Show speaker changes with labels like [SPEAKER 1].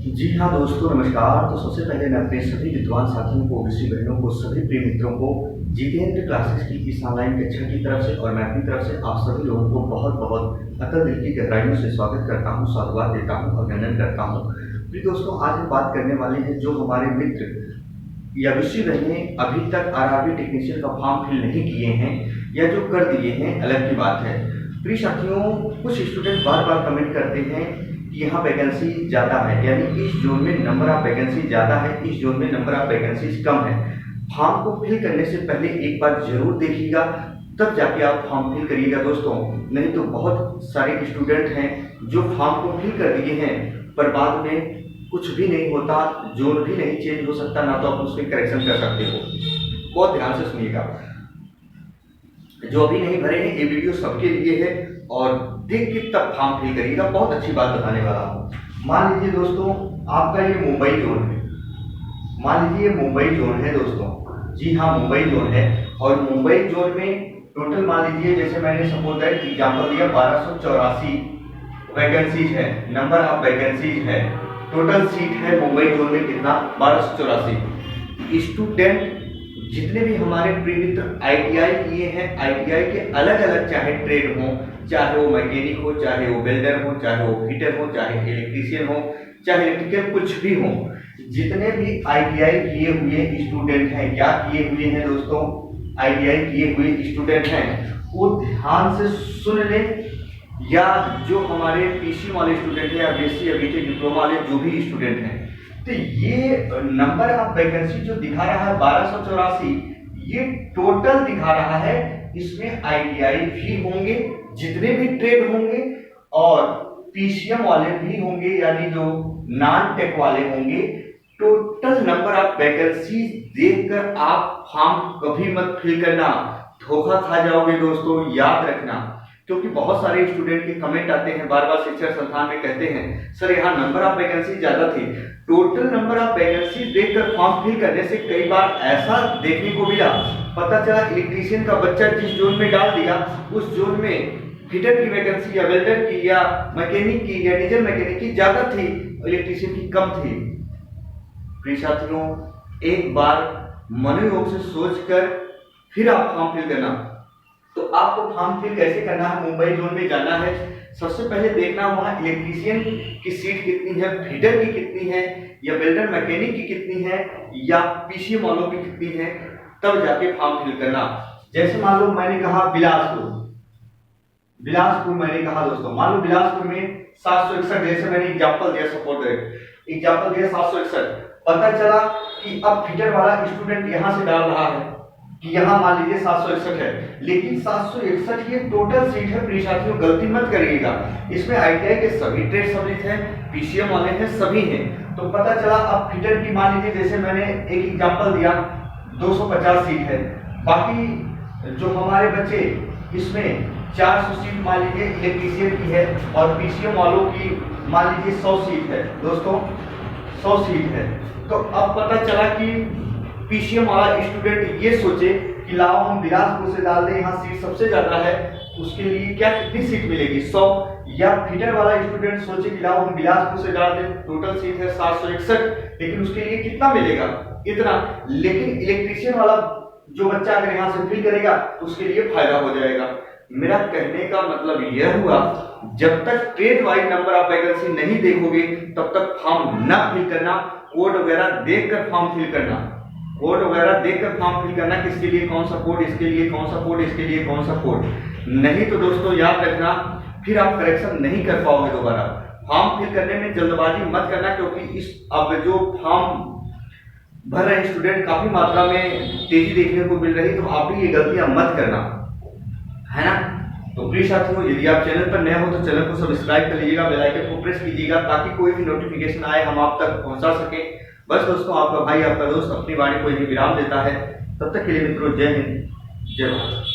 [SPEAKER 1] जी हाँ दोस्तों, नमस्कार। तो सबसे पहले मैं अपने सभी विद्वान साथियों को, विषय बहनों को, सभी प्रिय मित्रों को जितेंद्र क्लासेस की इस ऑनलाइन कक्षा की तरफ से और मैं अपनी तरफ से आप सभी लोगों को बहुत बहुत अतल दिल की गहराइयों से स्वागत करता हूँ, साधुवाद देता हूँ, अभिनंदन करता हूँ। प्रिय दोस्तों, आज हम बात करने वाले हैं जो हमारे मित्र या विषय बहनें अभी तक आरआरबी टेक्नीशियन का फॉर्म फिल नहीं किए हैं या जो कर दिए हैं, अलग की बात है। प्रिय साथियों, कुछ स्टूडेंट बार बार कमेंट करते हैं यहाँ वैकेंसी ज़्यादा है, यानी इस जोन में नंबर ऑफ वैकेंसी ज़्यादा है, इस जोन में नंबर ऑफ वैकेंसी कम है। फॉर्म को फिल करने से पहले एक बार जरूर देखिएगा, तब जाके आप फॉर्म फिल करिएगा दोस्तों। नहीं तो बहुत सारे स्टूडेंट हैं जो फॉर्म को फिल कर दिए हैं पर बाद में कुछ भी नहीं होता, जोन भी नहीं चेंज हो सकता, ना तो आप उसमें करेक्शन कर सकते हो। बहुत ध्यान से सुनिएगा, जो अभी नहीं भरे हैं ये वीडियो सबके लिए है और देख के तब फॉर्म फिल करिएगा। बहुत अच्छी बात बताने वाला हूँ। मान लीजिए दोस्तों, आपका ये मुंबई जोन है, मान लीजिए मुंबई जोन है दोस्तों। जी हाँ, मुंबई जोन है और मुंबई जोन में टोटल मान लीजिए, जैसे मैंने सपोज दैट एग्जाम्पल दिया, 1284 वैकेंसीज है, नंबर ऑफ वैकेंसीज है, टोटल सीट है मुंबई जोन में कितना, 1284 स्टूडेंट। जितने भी हमारे प्रिय मित्र आईटीआई किए हैं, आईटीआई के अलग अलग चाहे ट्रेड हो, चाहे वो मैकेनिक हो, चाहे वो वेल्डर हो, चाहे वो फिटर हो, चाहे इलेक्ट्रीशियन हो, चाहे इलेक्ट्रिकल कुछ भी हो, जितने भी आईटीआई किए हुए स्टूडेंट हैं, क्या किए हुए हैं दोस्तों, आईटीआई किए हुए स्टूडेंट हैं, वो ध्यान से सुन लें। या जो हमारे पीसी वाले स्टूडेंट हैं या बीएससी या बीटेक डिप्लोमा वाले जो भी स्टूडेंट हैं, तो ये नंबर ऑफ वैकेंसी जो दिखा रहा है 1284, ये टोटल दिखा रहा है। इसमें आईटीआई भी होंगे, जितने भी ट्रेड होंगे, और पीसीएम वाले भी होंगे, यानी जो नॉन टेक वाले होंगे। टोटल नंबर ऑफ वैकेंसी देखकर आप फॉर्म कभी मत फिल करना, धोखा खा जाओगे दोस्तों, याद रखना। क्योंकि बहुत सारे स्टूडेंट के कमेंट आते हैं, बार बार शिक्षा संस्थान में कहते हैं सर यहाँ नंबर ऑफ वैकेंसी ज्यादा थी। टोटल नंबर ऑफ वैकेंसी देखकर फॉर्म फिल करने से कई बार ऐसा देखने को मिला, पता चला इलेक्ट्रीशियन का बच्चा जिस जोन में डाल दिया, उस जोन में फिटर की वैकेंसी या वेल्डर की या मैकेनिक की या डीजल मैकेनिक की ज्यादा थी, इलेक्ट्रीशियन की कम थी। प्रिय साथियों, एक बार मनोयोग से सोचकर फिर आप फॉर्म फिल करना। तो आपको फॉर्म फिल कैसे करना है, मुंबई जोन में जाना है, सबसे पहले देखना वहाँ इलेक्ट्रीशियन की सीट कितनी है, फिटर की कितनी है, या वेल्डर मैकेनिक की कितनी है, या पीसीएम वालों की कितनी है, तब जाके फॉर्म फिल करना। जैसे मान लो मैंने कहा बिलासपुर मैंने कहा दोस्तों, मान लो बिलासपुर में 761, जैसे मैंने एग्जाम्पल दिया, सपोर्ट एग्जाम्पल दिया 761। पता चला कि अब फिटर वाला स्टूडेंट यहाँ से डाल रहा है कि यहाँ मान लीजिए 761 है, लेकिन 761 ये टोटल सीट है। प्रिय साथियों, गलती मत करिएगा, इसमें आईटीआई के सभी ट्रेड सम्मिलित हैं, पीसीएम वाले हैं, सभी हैं। तो पता चला अब फिटर की मान लीजिए, जैसे मैंने एक एग्जांपल दिया, 250 सीट है, बाकी जो हमारे बच्चे इसमें 400 सीट मान लीजिए इलेक्ट्रीशियन की है और पीसीएम वालों की मान लीजिए 100 सीट है दोस्तों, 100 सीट है। तो अब पता चला कि पीसीएम वाला स्टूडेंट ये सोचे कि लाओ हम बिलासपुर से डाल दें, यहाँ सीट सबसे ज्यादा है, उसके लिए क्या कितनी सीट मिलेगी, 100। या फिटर वाला स्टूडेंट सोचे कि लाओ हम बिलासपुर से डाल दें, टोटल सीट है 761, लेकिन उसके लिए कितना मिलेगा, इतना। लेकिन इलेक्ट्रीशियन वाला जो बच्चा अगर यहाँ से फिल करेगा उसके लिए फायदा हो जाएगा। मेरा कहने का मतलब यह हुआ, जब तक trade wise number of vacancy नहीं देखोगे तब तक फॉर्म न फिल करना। कोड वगैरह देखकर फॉर्म फिल करना, कोड वगैरह देखकर फॉर्म फिल करना, किसके लिए कौन सा कोड, इसके लिए कौन सा कोड, इसके लिए कौन सा कोड। नहीं तो दोस्तों याद रखना, फिर आप करेक्शन नहीं कर पाओगे दोबारा। फॉर्म फिल करने में जल्दबाजी मत करना, क्योंकि इस अब जो फॉर्म भर रहे स्टूडेंट काफी मात्रा में तेजी देखने को मिल रही, तो आप भी ये गलतियां मत करना, है ना। तो प्रिय साथियों, यदि आप चैनल पर नए हो तो चैनल को सब्सक्राइब कर लीजिएगा, बेल आइकन को प्रेस कीजिएगा, ताकि कोई भी नोटिफिकेशन आए हम आप तक पहुंचा सके। बस दोस्तों, आपका भाई आपका दोस्त अपनी वाणी को यही विराम देता है। तब तक के लिए मित्रों, जय हिंद, जय भारत।